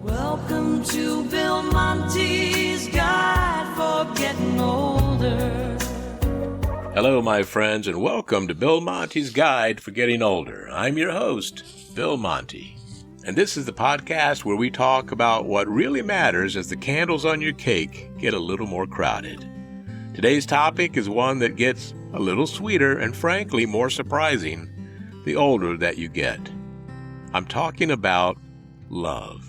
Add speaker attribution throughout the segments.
Speaker 1: Welcome to Bill Monty's Guide for Getting Older.
Speaker 2: Hello, my friends, and welcome to Bill Monty's Guide for Getting Older. I'm your host, Bill Monty, and this is the podcast where we talk about what really matters as the candles on your cake get a little more crowded. Today's topic is one that gets a little sweeter and, frankly, more surprising the older that you get. I'm talking about love.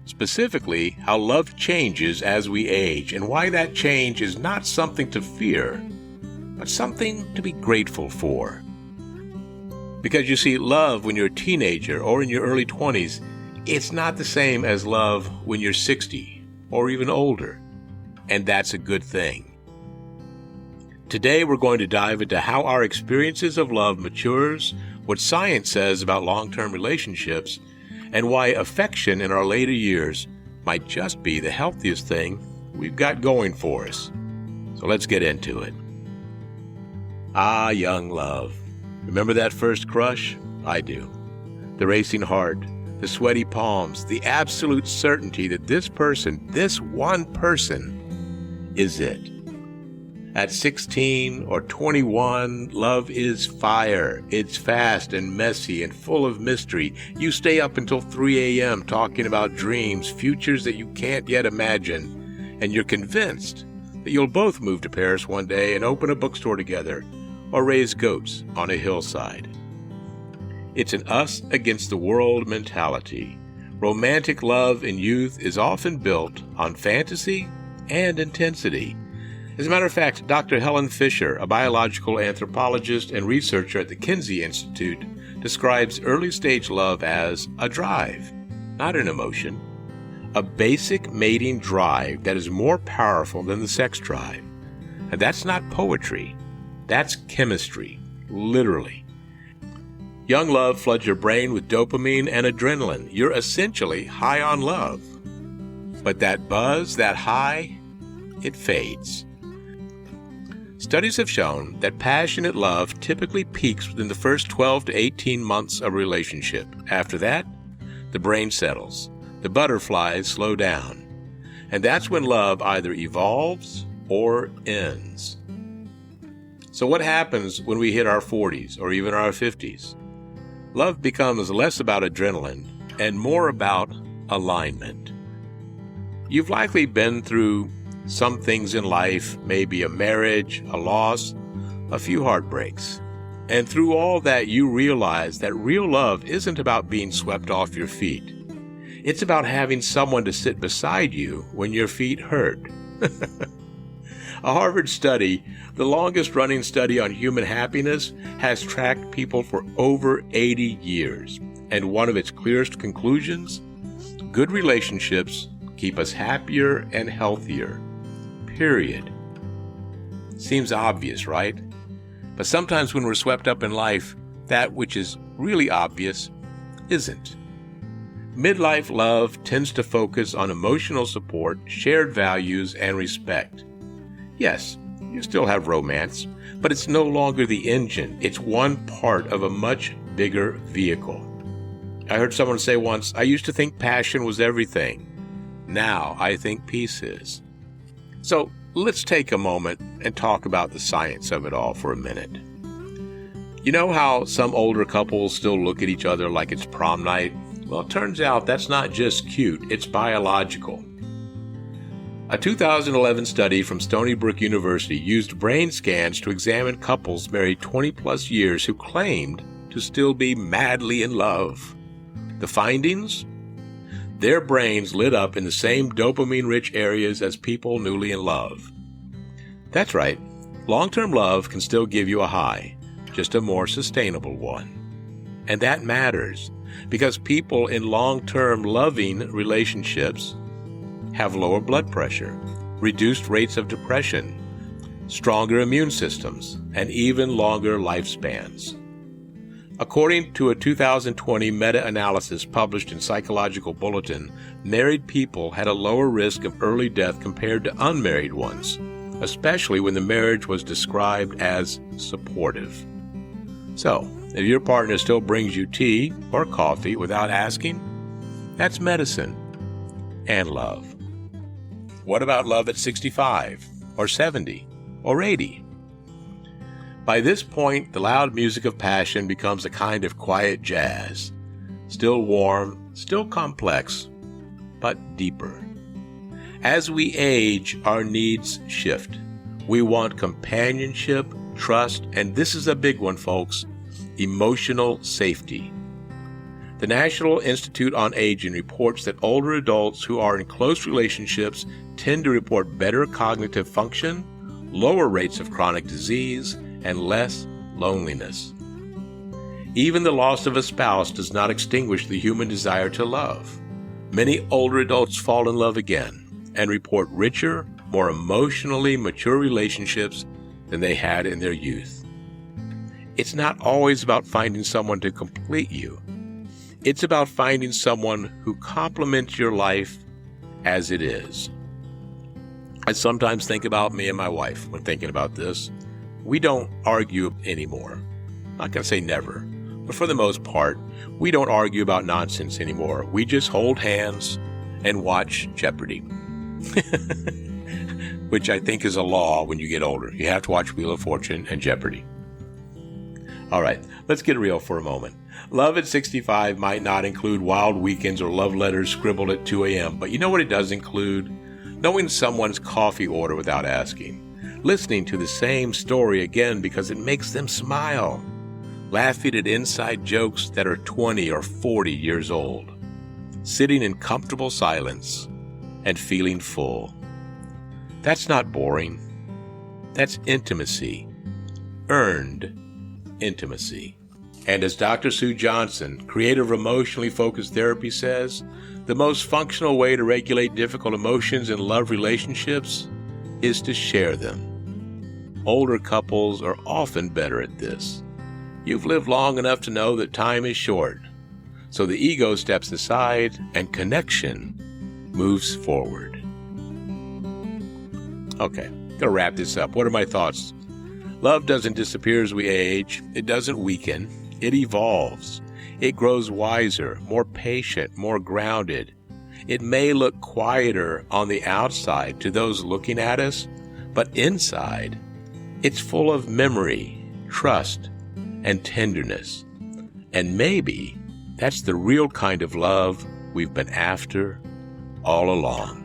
Speaker 2: Specifically, how love changes as we age and why that change is not something to fear, but something to be grateful for. Because you see, love when you're a teenager or in your early 20s, it's not the same as love when you're 60 or even older, and that's a good thing. Today we're going to dive into how our experiences of love matures, what science says about long-term relationships, and why affection in our later years might just be the healthiest thing we've got going for us. So let's get into it. Ah, young love. Remember that first crush? I do. The racing heart, the sweaty palms, the absolute certainty that this one person, is it. At 16 or 21, love is fire. It's fast and messy and full of mystery. You stay up until 3 a.m. talking about dreams, futures that you can't yet imagine, and you're convinced that you'll both move to Paris one day and open a bookstore together or raise goats on a hillside. It's an us against the world mentality. Romantic love in youth is often built on fantasy and intensity. As a matter of fact, Dr. Helen Fisher, a biological anthropologist and researcher at the Kinsey Institute, describes early-stage love as a drive, not an emotion, a basic mating drive that is more powerful than the sex drive. And that's not poetry. That's chemistry, literally. Young love floods your brain with dopamine and adrenaline. You're essentially high on love. But that buzz, that high, it fades. Studies have shown that passionate love typically peaks within the first 12 to 18 months of a relationship. After that, the brain settles, the butterflies slow down, and that's when love either evolves or ends. So what happens when we hit our 40s or even our 50s? Love becomes less about adrenaline and more about alignment. You've likely been through some things in life, maybe a marriage, a loss, a few heartbreaks. And through all that, you realize that real love isn't about being swept off your feet. It's about having someone to sit beside you when your feet hurt. A Harvard study, the longest-running study on human happiness, has tracked people for over 80 years. And one of its clearest conclusions? Good relationships keep us happier and healthier. Period. Seems obvious, right? But sometimes when we're swept up in life, that which is really obvious isn't. Midlife love tends to focus on emotional support, shared values, and respect. Yes, you still have romance, but it's no longer the engine. It's one part of a much bigger vehicle. I heard someone say once, I used to think passion was everything. Now I think peace is. So let's take a moment and talk about the science of it all for a minute. You know how some older couples still look at each other like it's prom night? Well, it turns out that's not just cute, it's biological. A 2011 study from Stony Brook University used brain scans to examine couples married 20-plus years who claimed to still be madly in love. The findings? Their brains lit up in the same dopamine-rich areas as people newly in love. That's right, long-term love can still give you a high, just a more sustainable one. And that matters, because people in long-term loving relationships have lower blood pressure, reduced rates of depression, stronger immune systems, and even longer lifespans. According to a 2020 meta-analysis published in Psychological Bulletin, married people had a lower risk of early death compared to unmarried ones, especially when the marriage was described as supportive. So, if your partner still brings you tea or coffee without asking, that's medicine. and love. What about love at 65 or 70 or 80? By this point, the loud music of passion becomes a kind of quiet jazz, still warm, still complex, but deeper. As we age, our needs shift. We want companionship, trust, and this is a big one, folks, emotional safety. The National Institute on Aging reports that older adults who are in close relationships tend to report better cognitive function, lower rates of chronic disease, and less loneliness. Even the loss of a spouse does not extinguish the human desire to love. Many older adults fall in love again and report richer, more emotionally mature relationships than they had in their youth. It's not always about finding someone to complete you. It's about finding someone who complements your life as it is. I sometimes think about me and my wife when thinking about this. We don't argue anymore. I'm not going to say never, but for the most part, we don't argue about nonsense anymore. We just hold hands and watch Jeopardy, which I think is a law when you get older. You have to watch Wheel of Fortune and Jeopardy. All right, let's get real for a moment. Love at 65 might not include wild weekends or love letters scribbled at 2 a.m., but you know what it does include? Knowing someone's coffee order without asking. Listening to the same story again because it makes them smile. Laughing at inside jokes that are 20 or 40 years old. Sitting in comfortable silence and feeling full. That's not boring. That's intimacy. Earned intimacy. And as Dr. Sue Johnson, creator of emotionally focused therapy, says, the most functional way to regulate difficult emotions in love relationships is to share them. Older couples are often better at this. You've lived long enough to know that time is short, so the ego steps aside and connection moves forward. Okay, gonna wrap this up. What are my thoughts? Love doesn't disappear as we age. It doesn't weaken. It evolves. It grows wiser, more patient, more grounded. It may look quieter on the outside to those looking at us, but inside, it's full of memory, trust, and tenderness. And maybe that's the real kind of love we've been after all along.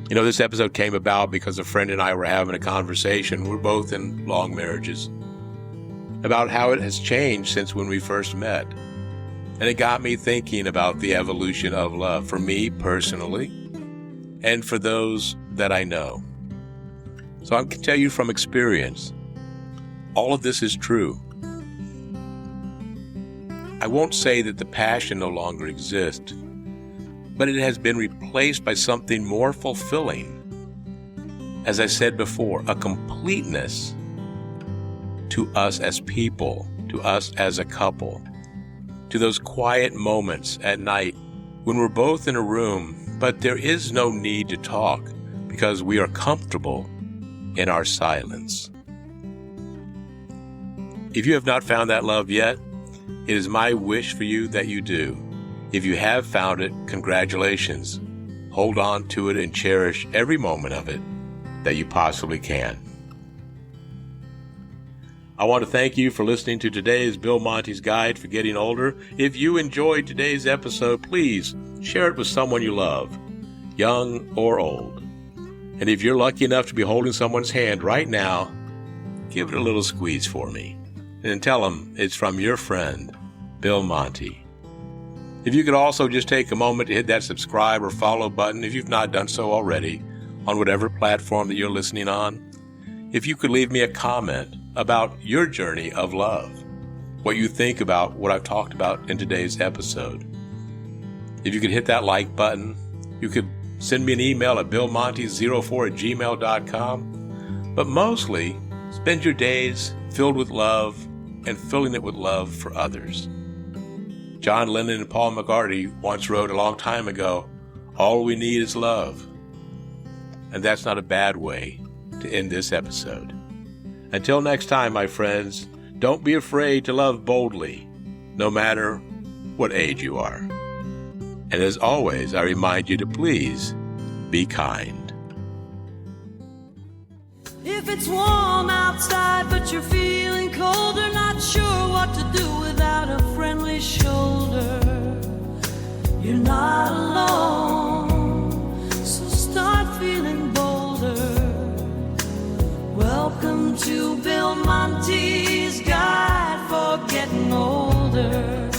Speaker 2: You know, this episode came about because a friend and I were having a conversation. We're both in long marriages about how it has changed since when we first met. And it got me thinking about the evolution of love for me personally and for those that I know. So I can tell you from experience, all of this is true. I won't say that the passion no longer exists, but it has been replaced by something more fulfilling. As I said before, a completeness to us as people, to us as a couple, to those quiet moments at night when we're both in a room, but there is no need to talk because we are comfortable in our silence. If you have not found that love yet, it is my wish for you that you do. If you have found it, congratulations. Hold on to it and cherish every moment of it that you possibly can. I want to thank you for listening to today's Bill Monty's Guide for Getting Older. If you enjoyed today's episode, please share it with someone you love, young or old. And if you're lucky enough to be holding someone's hand right now, give it a little squeeze for me. And tell them it's from your friend, Bill Monty. If you could also just take a moment to hit that subscribe or follow button if you've not done so already on whatever platform that you're listening on. If you could leave me a comment about your journey of love, what you think about what I've talked about in today's episode. If you could hit that like button, you could send me an email at billmonty04@gmail.com. But mostly, spend your days filled with love and filling it with love for others. John Lennon and Paul McCartney once wrote a long time ago, all we need is love. And that's not a bad way to end this episode. Until next time, my friends, don't be afraid to love boldly, no matter what age you are. And as always, I remind you to please be kind.
Speaker 1: If it's warm outside but you're feeling colder, not sure what to do without a friendly shoulder, you're not alone, so start feeling bolder. Welcome to Bill Monty's Guide for Getting Older.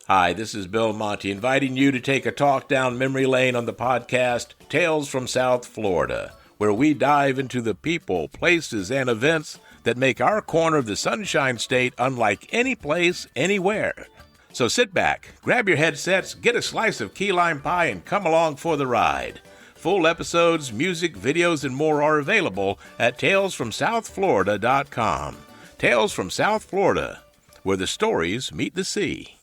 Speaker 2: Hi, this is Bill Monty, inviting you to take a talk down memory lane on the podcast Tales from South Florida, where we dive into the people, places, and events that make our corner of the Sunshine State unlike any place, anywhere. So sit back, grab your headsets, get a slice of key lime pie, and come along for the ride. Full episodes, music, videos, and more are available at talesfromsouthflorida.com. Tales from South Florida, where the stories meet the sea.